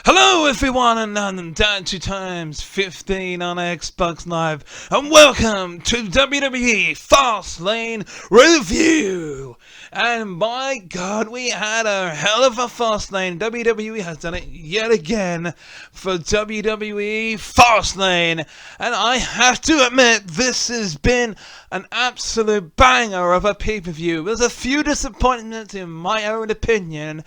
Hello everyone, and down to times 15 on Xbox Live, and welcome to WWE Fastlane Review. And by God, we had a hell of a Fastlane. WWE has done it yet again for WWE Fastlane, and I have to admit, this has been an absolute banger of a pay-per-view. There's a few disappointments in my own opinion,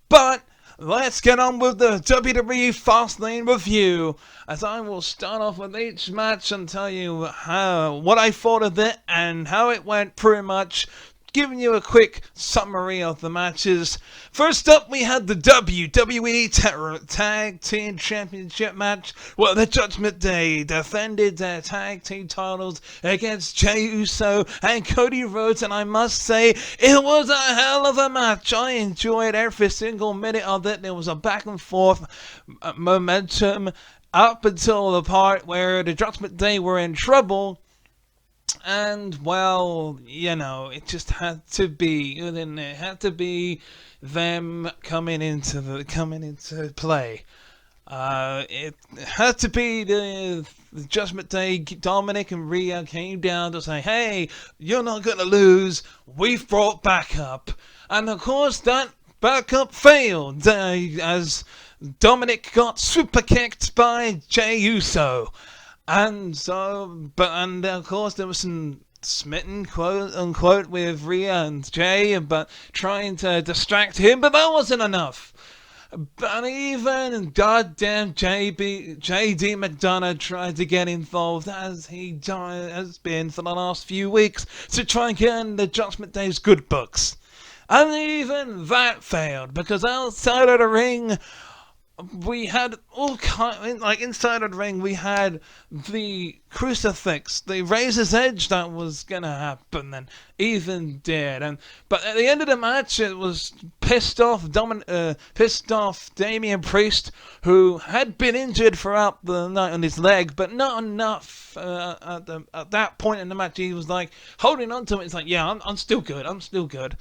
but let's get on with the WWE Fastlane review, as I will start off with each match and tell you what I thought of it and how it went, pretty much giving you a quick summary of the matches. First up, we had the WWE Tag Team Championship match, where the Judgment Day defended their tag team titles against Jey Uso and Cody Rhodes, and I must say, it was a hell of a match. I enjoyed every single minute of it. There was a back and forth momentum up until the part where the Judgment Day were in trouble. And, well, you know, it just had to be. Then it had to be them coming into play. It had to be the Judgment Day. Dominic and Rhea came down to say, "Hey, you're not gonna lose. We've brought backup." And of course, that backup failed as Dominic got super kicked by Jey Uso. And of course there was some smitten, quote unquote, with Rhea and Jay, but trying to distract him, but that wasn't enough. But even goddamn JD McDonough tried to get involved, as he has been for the last few weeks, to try and get in the Judgment Day's good books. And even that failed, because outside of the ring, we had all inside of the ring, we had the crucifix, the razor's edge that was gonna happen, and even did. But at the end of the match, it was pissed off Damian Priest, who had been injured throughout the night on his leg, but not enough. At that point in the match, he was like holding on to it. It's like, yeah, I'm still good. I'm still good.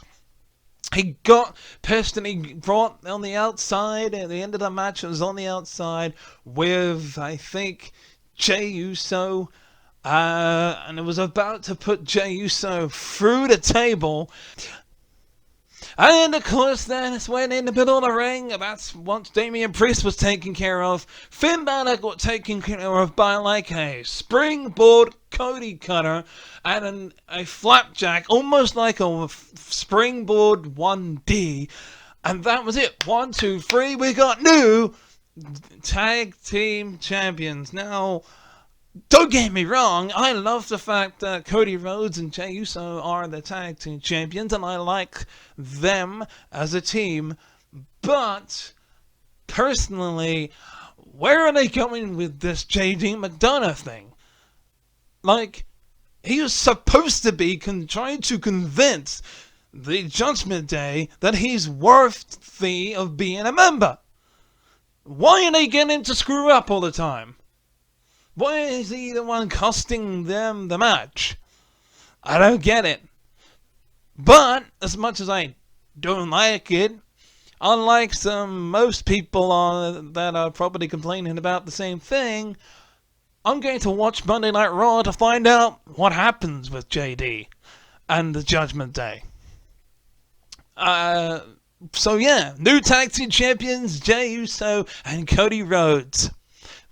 He got pissed and he brought on the outside. At the end of the match, it was on the outside with, I think, Jey Uso. And it was about to put Jey Uso through the table. And of course, then it's when in the middle of the ring, that's once Damian Priest was taken care of. Finn Balor got taken care of by like a springboard Cody cutter and a flapjack, almost like a springboard 1D. And that was it. 1, 2, 3. We got new tag team champions. Now, don't get me wrong, I love the fact that Cody Rhodes and Jey Uso are the tag team champions, and I like them as a team, but personally, where are they going with this JD McDonough thing? Like, he was supposed to be trying to convince the Judgment Day that he's worthy of being a member. Why are they getting to screw up all the time? Why is he the one costing them the match? I don't get it. But, as much as I don't like it, unlike most people that are probably complaining about the same thing, I'm going to watch Monday Night Raw to find out what happens with JD and the Judgment Day. So yeah, new tag team champions, Jey Uso and Cody Rhodes.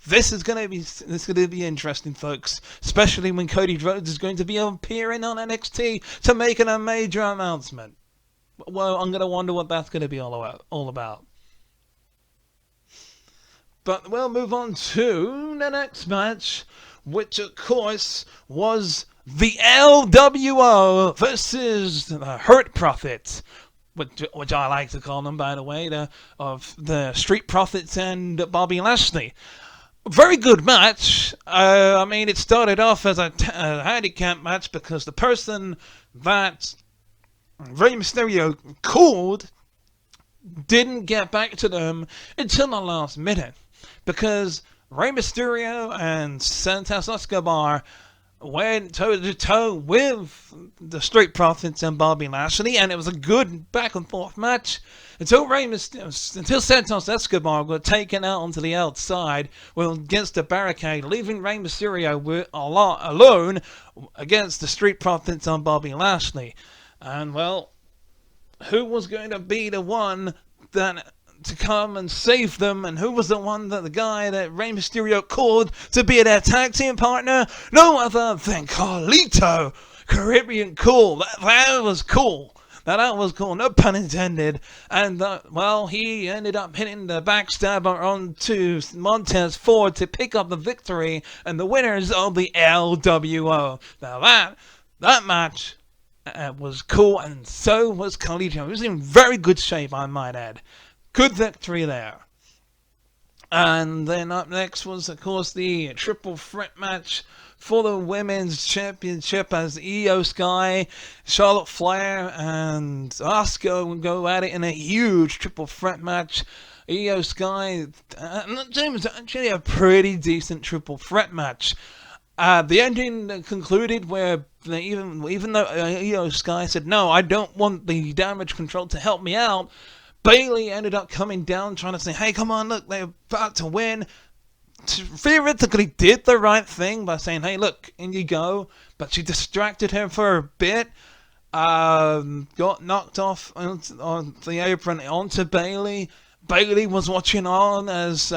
This is going to be interesting, folks, especially when Cody Rhodes is going to be appearing on NXT to make a major announcement. Well, I'm going to wonder what that's going to be all about. But we'll move on to the next match, which of course was the LWO versus the Hurt Profits, which I like to call them, by the way, of the Street Profits and Bobby Lashley. Very good match. I mean, it started off as a handicap match because the person that Rey Mysterio called didn't get back to them until the last minute, because Rey Mysterio and Santos Escobar went toe to toe with the Street Profits and Bobby Lashley, and it was a good back and forth match until Santos Escobar got taken out onto the outside against the barricade, leaving Rey Mysterio alone against the Street Profits and Bobby Lashley. And well, who was going to be the one that to come and save them, and who was the guy that Rey Mysterio called to be their tag team partner? No other than Carlito, Caribbean Cool. That was cool. That was cool, no pun intended. And, well, he ended up hitting the backstabber onto Montez Ford to pick up the victory, and the winners of the LWO. Now that match was cool, and so was Carlito. He was in very good shape, I might add. Good victory there. And then up next was, of course, the triple threat match for the Women's Championship as Io Sky, Charlotte Flair, and Asuka would go at it in a huge triple threat match. Io Sky, it was actually a pretty decent triple threat match. The ending concluded where even though Io Sky said, no, I don't want the Damage Control to help me out, Bayley ended up coming down trying to say, hey, come on, look, they're about to win. Theoretically did the right thing by saying, hey, look, in you go. But she distracted him for a bit. Got knocked off on the apron onto Bayley. Bayley was watching on as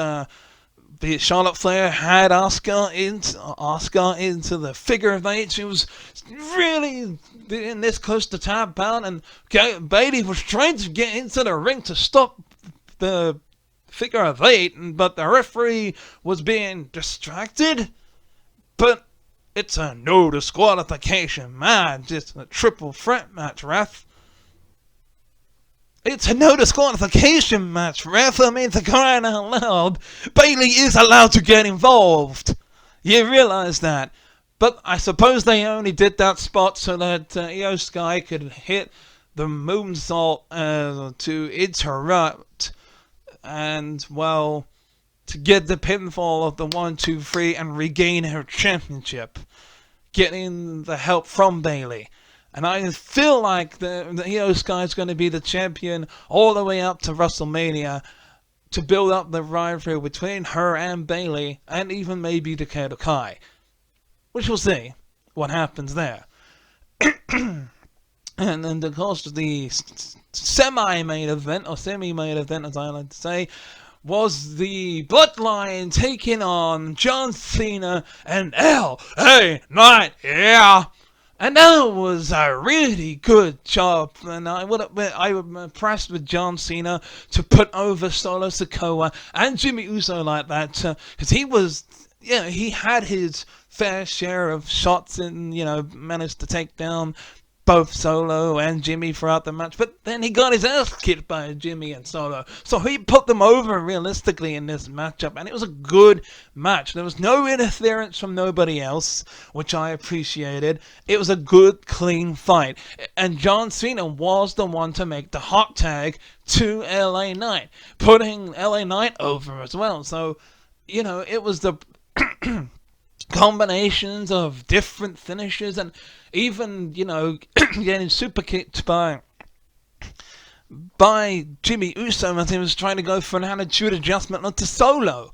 Charlotte Flair had Asuka into the figure of eight. She was really in this close to tap out, and Bayley was trying to get into the ring to stop the figure of eight, but the referee was being distracted. But it's a no disqualification match. It's a triple threat match, ref. It's a no disqualification match, ref. I mean, for crying out loud, Bayley is allowed to get involved. You realize that. But I suppose they only did that spot so that Io Sky could hit the moonsault to interrupt. And, well, to get the pinfall of the 1, 2, 3 and regain her championship. Getting the help from Bayley. And I feel like the Io Sky is going to be the champion all the way up to WrestleMania to build up the rivalry between her and Bayley, and even maybe Dakota Kai. Which we'll see what happens there. And then, of course, the semi-main event, or semi-main event as I like to say, was the Bloodline taking on John Cena and LA Knight. Yeah! And that was a really good job, and I was impressed with John Cena to put over Solo Sikoa and Jimmy Uso like that, because he had his fair share of shots and, managed to take down both Solo and Jimmy throughout the match, but then he got his ass kicked by Jimmy and Solo. So he put them over realistically in this matchup, and it was a good match. There was no interference from nobody else, which I appreciated. It was a good, clean fight. And John Cena was the one to make the hot tag to LA Knight, putting LA Knight over as well. So, it was the combinations of different finishes, and even, getting super kicked by Jimmy Uso as he was trying to go for an attitude adjustment onto Solo.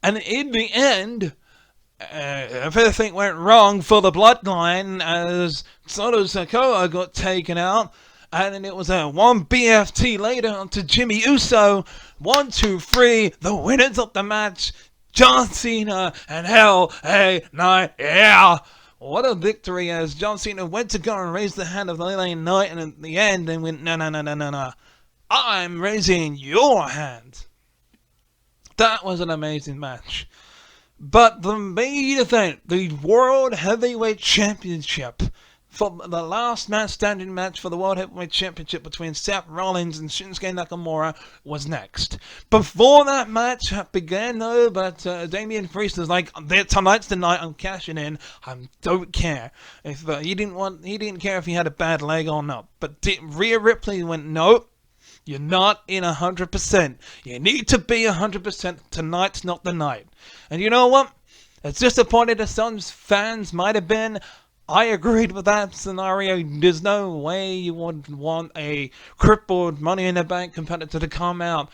And in the end, everything went wrong for the Bloodline as Solo Sikoa got taken out. And then it was a 1 BFT later onto Jimmy Uso. 1, 2, 3, the winners of the match, John Cena and LA Knight. Yeah! What a victory as John Cena went to go and raise the hand of LA Knight, and at the end they went, no. I'm raising your hand. That was an amazing match. But the main event, the World Heavyweight Championship, for the last man standing match for the World Heavyweight Championship between Seth Rollins and Shinsuke Nakamura was next. Before that match began though, but Damian Priest was like, tonight's the night I'm cashing in. I don't care. If he didn't care if he had a bad leg or not. But Rhea Ripley went, nope. You're not in 100%. You need to be 100%. Tonight's not the night. And you know what? As disappointed as some fans might have been, I agreed with that scenario. There's no way you would want a crippled Money in the Bank competitor to come out.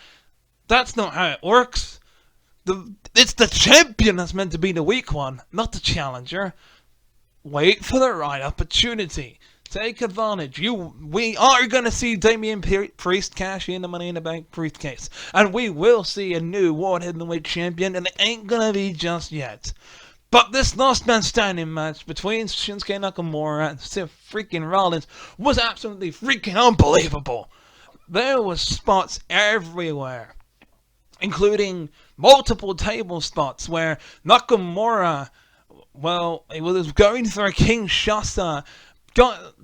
That's not how it works. It's the champion that's meant to be the weak one, not the challenger. Wait for the right opportunity. Take advantage. We are going to see Damian Priest cash in the Money in the Bank briefcase. And we will see a new World Heavyweight Champion, and it ain't going to be just yet. But this last man standing match between Shinsuke Nakamura and Seth freaking Rollins was absolutely freaking unbelievable. There was spots everywhere, including multiple table spots where Nakamura, well, he was going for a Kinshasa, got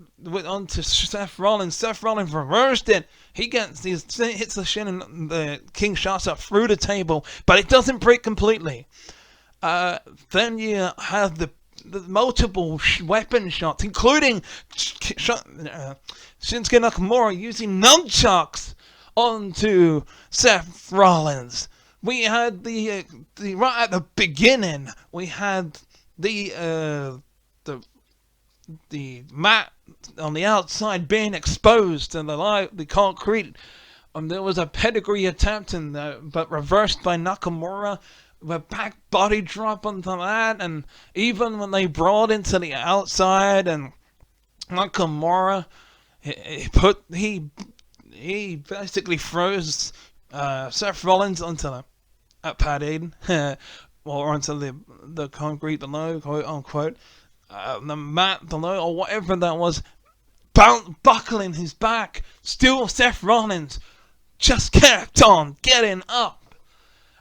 onto Seth Rollins. Seth Rollins reversed it. He hits the shin and the Kinshasa through the table, but it doesn't break completely. Then you have the multiple weapon shots, including Shinsuke Nakamura using nunchucks onto Seth Rollins. We had the right at the beginning. We had the mat on the outside being exposed and the concrete. There was a pedigree attempt, but reversed by Nakamura. The back body drop onto that, and even when they brought into the outside, and Nakamura, he basically throws Seth Rollins onto the padding, or onto the concrete below, quote unquote, the mat below, or whatever that was, buckling his back. Still, Seth Rollins just kept on getting up.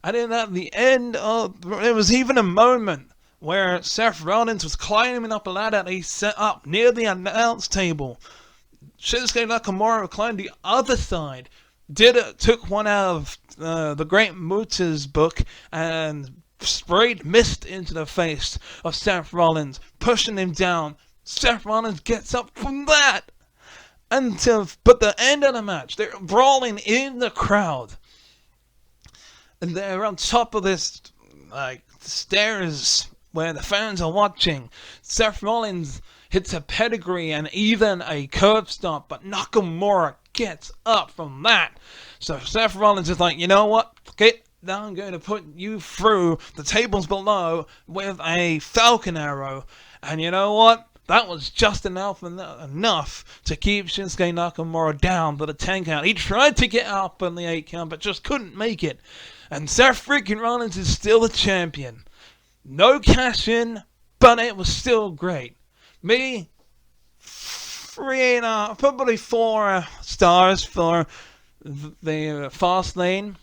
And then at the end, there was even a moment where Seth Rollins was climbing up a ladder that he set up near the announce table. Shinsuke Nakamura climbed the other side, took one out of the Great Muta's book and sprayed mist into the face of Seth Rollins, pushing him down. Seth Rollins gets up from that. But the end of the match, they're brawling in the crowd. And they're on top of this, stairs where the fans are watching. Seth Rollins hits a pedigree and even a curb stop, but Nakamura gets up from that. So Seth Rollins is like, you know what? Now I'm going to put you through the tables below with a Falcon Arrow. And you know what? That was just enough to keep Shinsuke Nakamura down to the 10 count. He tried to get up on the 8 count, but just couldn't make it. And Seth freaking Rollins is still a champion. No cash in, but it was still great. Me, 3.5, probably 4 stars for the Fastlane.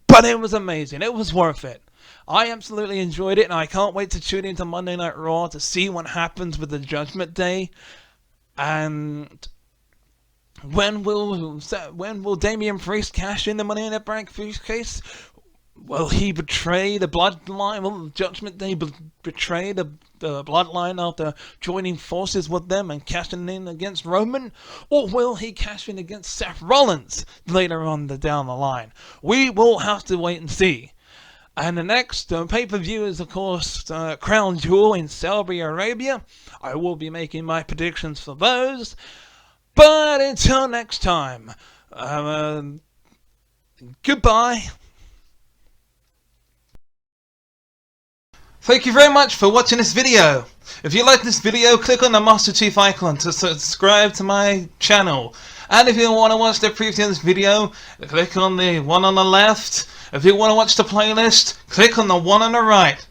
But it was amazing. It was worth it. I absolutely enjoyed it, and I can't wait to tune into Monday Night Raw to see what happens with the Judgment Day. And when will Damian Priest cash in the Money in the Bank briefcase? Will he betray the bloodline? Will Judgment Day betray the bloodline after joining forces with them and cashing in against Roman? Or will he cash in against Seth Rollins later on down the line? We will have to wait and see. And the next pay-per-view is, of course, Crown Jewel in Saudi Arabia. I will be making my predictions for those. But until next time, goodbye. Thank you very much for watching this video. If you like this video, click on the Master Chief icon to subscribe to my channel. And if you want to watch the previous video, click on the one on the left. If you want to watch the playlist, click on the one on the right.